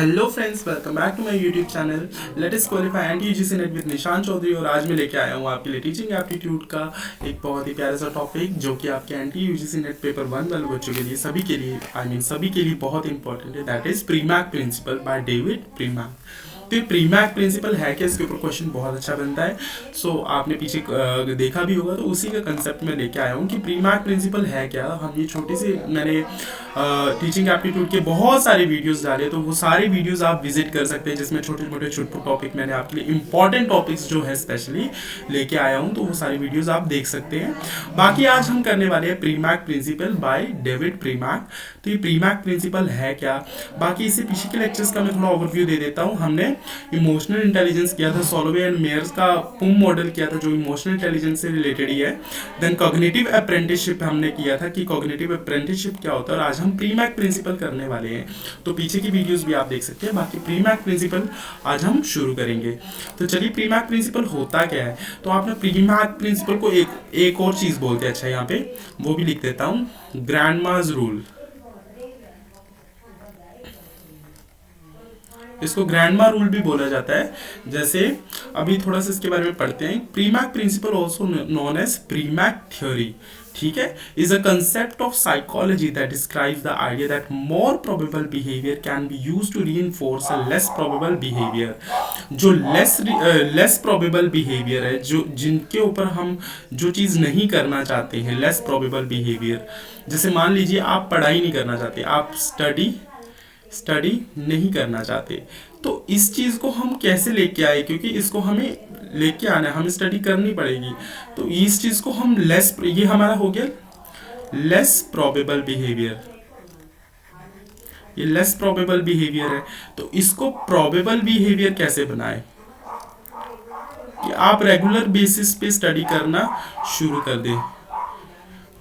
Hello friends, welcome back to my YouTube channel let us qualify and UGC NET with Nishan Chaudhary. और आज मैं लेके आया हूँ आपके लिए टीचिंग एप्टीट्यूड का एक बहुत ही प्यारा सा टॉपिक जो कि आपके एंटी यूजीसी नेट पेपर 1 वाले बच्चों के लिए सभी के लिए सभी के लिए बहुत इंपॉर्टेंट है। That is Premack principle by David Premack. तो ये प्रीमैक प्रिंसिपल है कि इसके ऊपर क्वेश्चन बहुत अच्छा बनता है। सो आपने पीछे देखा भी होगा, तो उसी का कंसेप्ट में लेके आया हूँ कि प्रीमैक प्रिंसिपल है क्या। हम ये छोटी सी मैंने टीचिंग एप्टीट्यूड के बहुत सारे वीडियोस डाले, तो वो सारे वीडियोस आप विजिट कर सकते हैं जिसमें छोटे मोटे छुटपुट टॉपिक मैंने आपके लिए इंपॉर्टेंट टॉपिक्स जो है स्पेशली लेके आया हूँ, तो वो सारे वीडियोस आप देख सकते हैं। बाकी आज हम करने वाले हैं Premack principle by David Premack. तो ये प्रीमैक प्रिंसिपल है क्या, बाकी इससे पीछे के लेक्चर्स का मैं थोड़ा ओवरव्यू दे देता हूँ। हमने इमोशनल इंटेलिजेंस किया था, सॉलोवे एंड मेयर्स का पुम मॉडल किया था जो इमोशनल इंटेलिजेंस से रिलेटेड ही है। देन कॉग्निटिव अप्रेंटिसशिप हमने किया था कि कॉग्निटिव अप्रेंटिसशिप क्या होता है, और आज हम प्रीमैक प्रिंसिपल करने वाले हैं। तो पीछे की वीडियोस भी आप देख सकते हैं। बाकी प्रीमैक प्रिंसिपल आज हम शुरू करेंगे। तो चलिए, प्रीमैक प्रिंसिपल होता क्या है। तो आपने प्रीमैक प्रिंसिपल को एक और चीज बोलते हैं, अच्छा यहाँ पे वो भी लिख देता हूँ, ग्रैंडमाज रूल। इसको ग्रैंडमा रूल भी बोला जाता है। जैसे अभी थोड़ा सा इसके बारे में पढ़ते हैं। Premack principle also known as Premack theory, ठीक है, is a concept of psychology that describes the idea that more probable behaviour can be used to reinforce a less probable behaviour. जो लेस प्रोबेबल बिहेवियर है, जो जिनके ऊपर हम जो चीज़ नहीं करना चाहते हैं, लेस प्रोबेबल बिहेवियर। जैसे मान लीजिए आप पढ़ाई नहीं करना चाहते, आप स्टडी नहीं करना चाहते, तो इस चीज़ को हम कैसे लेके आए, क्योंकि इसको हमें लेके आना है, हमें स्टडी करनी पड़ेगी। तो इस चीज़ को हम ये हमारा हो गया लेस प्रोबेबल बिहेवियर। ये लेस प्रोबेबल बिहेवियर है, तो इसको प्रोबेबल बिहेवियर कैसे बनाए कि आप रेगुलर बेसिस पे स्टडी करना शुरू कर दें।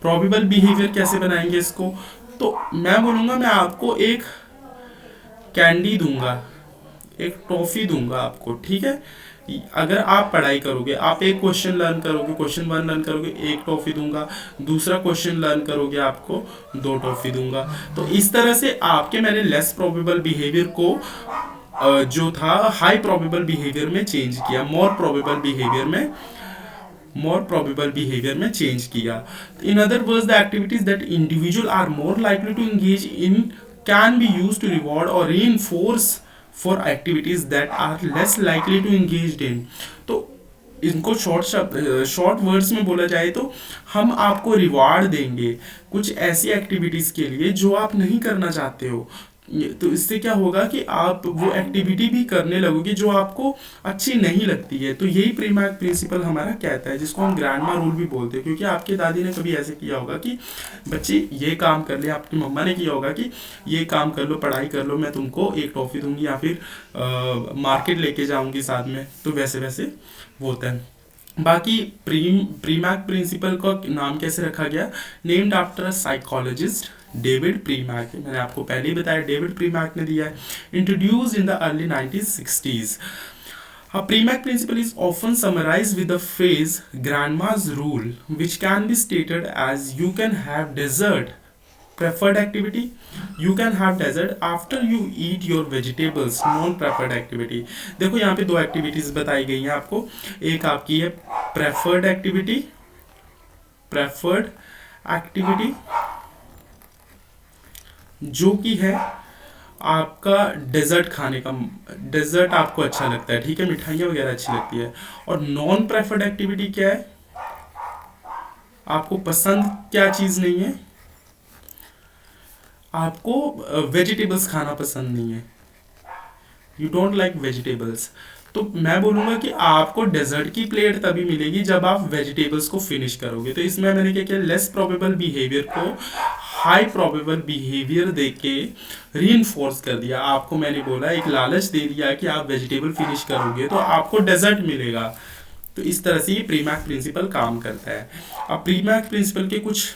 प्रोबेबल बिहेवियर कैसे बनाएंगे इसको, तो मैं बोलूँगा मैं आपको एक कैंडी दूंगा, एक टॉफी दूंगा आपको, ठीक है। अगर आप पढ़ाई करोगे, आप एक क्वेश्चन लर्न करोगे, क्वेश्चन 1 लर्न करोगे, एक टॉफी दूंगा। दूसरा क्वेश्चन लर्न करोगे, आपको 2 टॉफी दूंगा। तो इस तरह से आपके मैंने लेस प्रोबेबल बिहेवियर को जो था हाई प्रोबेबल बिहेवियर में चेंज किया, मोर प्रोबेबल बिहेवियर में चेंज किया। In other words, the activities that individual are more likely to engage in can be used to reward or reinforce for activities that are less likely to engaged in। तो इनको short words में बोला जाए तो हम आपको reward देंगे कुछ ऐसी एक्टिविटीज़ के लिए जो आप नहीं करना चाहते हो। तो इससे क्या होगा कि आप वो एक्टिविटी भी करने लगोगे जो आपको अच्छी नहीं लगती है। तो यही प्रीमैक प्रिंसिपल हमारा कहता है, जिसको हम ग्रैंडमा रूल भी बोलते हैं। क्योंकि आपकी दादी ने कभी ऐसे किया होगा कि बच्चे ये काम कर ले, आपकी मम्मा ने किया होगा कि ये काम कर लो, पढ़ाई कर लो, मैं तुमको एक टॉफ़ी दूंगी या फिर मार्केट लेके जाऊंगी साथ में। तो वैसे वैसे वो होता है। बाकी प्रीमैक प्रिंसिपल का नाम कैसे रखा गया, named after a psychologist David Premack. मैंने आपको पहले ही बताया डेविड प्रीमैक ने दिया है, introduced in the early 1960s। A Premack principle is often summarized with the phrase grandma's rule, which can be stated as you can have dessert preferred activity, you can have dessert after you eat your vegetables non preferred activity। देखो यहाँ पे 2 activities बताई गई हैं आपको। एक आपकी है प्रेफर्ड एक्टिविटी जो कि है आपका डेजर्ट खाने का। डेजर्ट आपको अच्छा लगता है, ठीक है, मिठाइयाँ वगैरह अच्छी लगती है। और नॉन प्रेफर्ड एक्टिविटी क्या है, आपको पसंद क्या चीज़ नहीं है, आपको वेजिटेबल्स खाना पसंद नहीं है, यू डोंट लाइक वेजिटेबल्स। तो मैं बोलूँगा कि आपको डेजर्ट की प्लेट तभी मिलेगी जब आप वेजिटेबल्स को फिनिश करोगे। तो इसमें मैंने क्या किया, लेस प्रोबेबल बिहेवियर को हाई प्रोबेबल बिहेवियर दे के रीइंफोर्स कर दिया। आपको मैंने बोला, एक लालच दे दिया कि आप वेजिटेबल फिनिश करोगे तो आपको डेजर्ट मिलेगा। तो इस तरह से ये प्रीमैक प्रिंसिपल काम करता है। अब प्रीमैक प्रिंसिपल के कुछ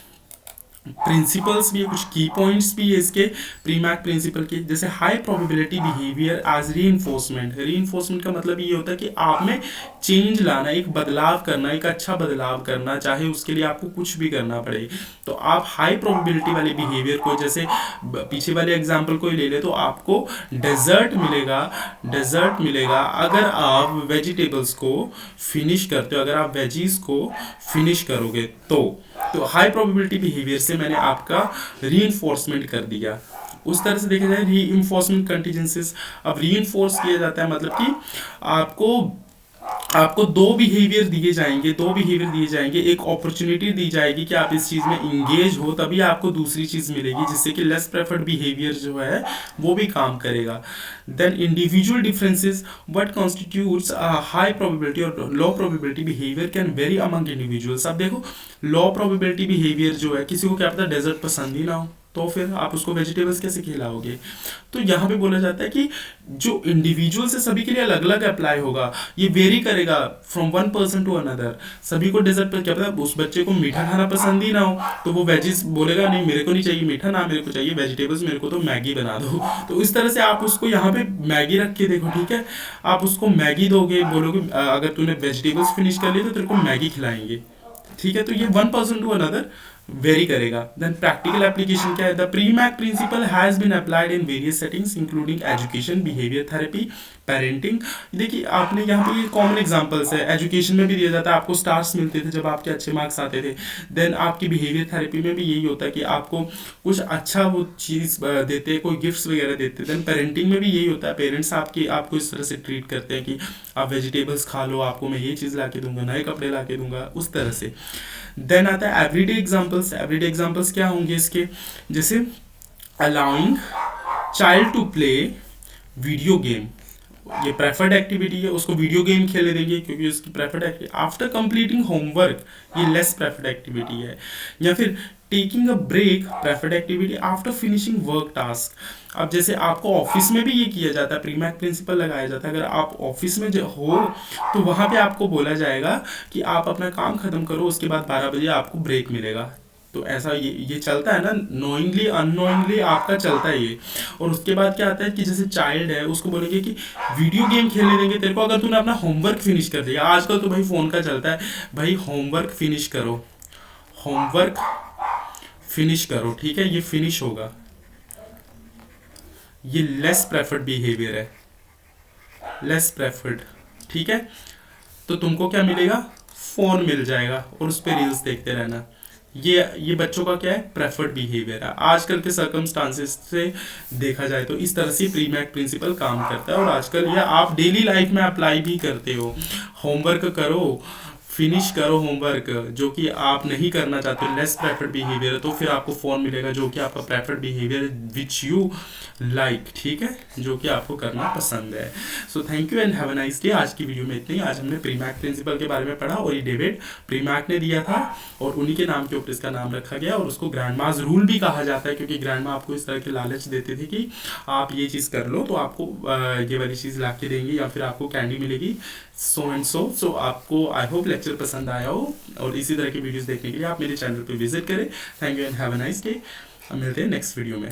प्रिंसिपल्स भी है, कुछ की पॉइंट्स भी है इसके प्रीमैक प्रिंसिपल के, जैसे high probability behaviour as reinforcement. Reinforcement का मतलब ये होता है कि आप में चेंज लाना, एक बदलाव करना, एक अच्छा बदलाव करना, चाहे उसके लिए आपको कुछ भी करना पड़े। तो आप हाई प्रोबेबिलिटी वाले बिहेवियर को, जैसे पीछे वाले एग्जाम्पल को ही ले ले, तो आपको डेजर्ट मिलेगा। डेजर्ट मिलेगा अगर आप वेजिटेबल्स को फिनिश करते हो, अगर आप वेजीज को फिनिश करोगे तो हाई प्रोबेबिलिटी बिहेवियर से मैंने आपका रीइंफोर्समेंट कर दिया। उस तरह से देखा जाए रीइंफोर्समेंट कंटीजेंसीज, अब रीइंफोर्स किया जाता है मतलब कि आपको आपको दो बिहेवियर दिए जाएंगे, एक अपॉर्चुनिटी दी जाएगी कि आप इस चीज़ में इंगेज हो, तभी आपको दूसरी चीज़ मिलेगी, जिससे कि लेस प्रेफर्ड बिहेवियर जो है वो भी काम करेगा। Then individual differences, what constitutes high probability और low probability behaviour can vary among individuals. अब देखो लो प्रोबेबिलिटी बिहेवियर जो है, किसी को क्या पता डेजर्ट पसंद ही ना हो, तो फिर आप उसको वेजिटेबल्स कैसे खिलाओगे। तो यहाँ पे बोला जाता है कि जो इंडिविजुअल से सभी के लिए अलग अलग अप्लाई होगा, ये वेरी करेगा from one person to another. सभी को डेजर्ट पर क्या पता उस बच्चे को मीठा खाना पसंद ही ना हो, तो वो वेजिस बोलेगा नहीं मेरे को नहीं चाहिए मीठा, ना मेरे को चाहिए वेजिटेबल्स, मेरे को तो मैगी बना दो। तो इस तरह से आप उसको यहाँ पे मैगी रख के देखो, ठीक है, आप उसको मैगी दोगे, बोलोगे अगर तूने वेजिटेबल्स फिनिश कर लिए तो तेरे को मैगी खिलाएंगे, ठीक है। तो ये one person to another vary करेगा। देन प्रैक्टिकल एप्लीकेशन क्या है, the Premack principle has been applied in various settings including education, behaviour therapy, parenting. देखिए आपने यहाँ पे ये कॉमन एग्जांपल्स है, एजुकेशन में भी दिया जाता है, आपको स्टार्स मिलते थे जब आपके अच्छे मार्क्स आते थे। देन आपकी बिहेवियर थेरेपी में भी यही होता है कि आपको कुछ अच्छा वो चीज़ देते हैं, कोई गिफ्ट्स वगैरह देते हैं। देन पेरेंटिंग में भी यही होता है, पेरेंट्स आपको इस तरह से ट्रीट करते हैं कि आप वेजिटेबल्स खा लो, आपको मैं ये चीज़ ला के दूंगा, नए कपड़े ला के दूंगा, उस तरह से। देन आता है एवरीडे एग्जांपल्स। एवरीडे एग्जांपल्स क्या होंगे इसके, जैसे allowing child to play video game, ये प्रेफर्ड एक्टिविटी है, उसको वीडियो गेम खेलने देंगे क्योंकि उसकी preferred activity. After completing homework, ये लेस प्रेफर्ड एक्टिविटी है। या फिर taking a break, preferred activity. After finishing work task, अब जैसे आपको ऑफिस में भी ये किया जाता है, प्रीमैक प्रिंसिपल लगाया जाता है। अगर आप ऑफिस में जो हो तो वहाँ पे आपको बोला जाएगा कि आप अपना काम खत्म करो, उसके बाद 12 बजे आपको ब्रेक मिलेगा। तो ऐसा ये चलता है ना, नोइंगली अननोइंगली आपका चलता है ये। और उसके बाद क्या आता है कि जैसे चाइल्ड है उसको बोलेंगे कि वीडियो गेम खेलने देंगे तेरे को अगर तूने अपना होमवर्क फिनिश कर दिया। आजकल तो भाई फ़ोन का चलता है, भाई होमवर्क फिनिश करो, होमवर्क फिनिश करो, ठीक है, ये फिनिश होगा, ये लेस प्रेफर्ड बिहेवियर है, लेस प्रेफर्ड, ठीक है। तो तुमको क्या मिलेगा, फ़ोन मिल जाएगा और उस पर रील्स देखते रहना। ये बच्चों का क्या है, प्रेफर्ड बिहेवियर है। आजकल के सर्कमस्टांसेस से देखा जाए तो इस तरह से प्रीमैक प्रिंसिपल काम करता है, और आजकल ये आप डेली लाइफ में अप्लाई भी करते हो। होमवर्क करो, फिनिश करो होमवर्क, जो कि आप नहीं करना चाहते हो, लेस प्रेफर्ड बिहेवियर है, तो फिर आपको फ़ोन मिलेगा जो कि आपका preferred behaviour which you like, ठीक है, जो कि आपको करना पसंद है। So thank you and have a nice day. आज की वीडियो में इतनी। आज हमने प्रीमैक प्रिंसिपल के बारे में पढ़ा, और ये डेविड प्रीमैक ने दिया था और उन्हीं के नाम के ऊपर इसका नाम रखा गया, और उसको ग्रैंड मास रूल भी कहा जाता है क्योंकि ग्रैंड मा आपको इस तरह के लालच देते थे कि आप ये चीज़ कर लो तो आपको ये वाली चीज़ ला के देंगे या फिर आपको कैंडी मिलेगी, सो एंड सो आपको आई होप लेक्चर पसंद आया हो, और इसी तरह की वीडियोस देखने के लिए आप मेरे चैनल पे विजिट करें। Thank you and have a nice day. मिलते हैं नेक्स्ट वीडियो में।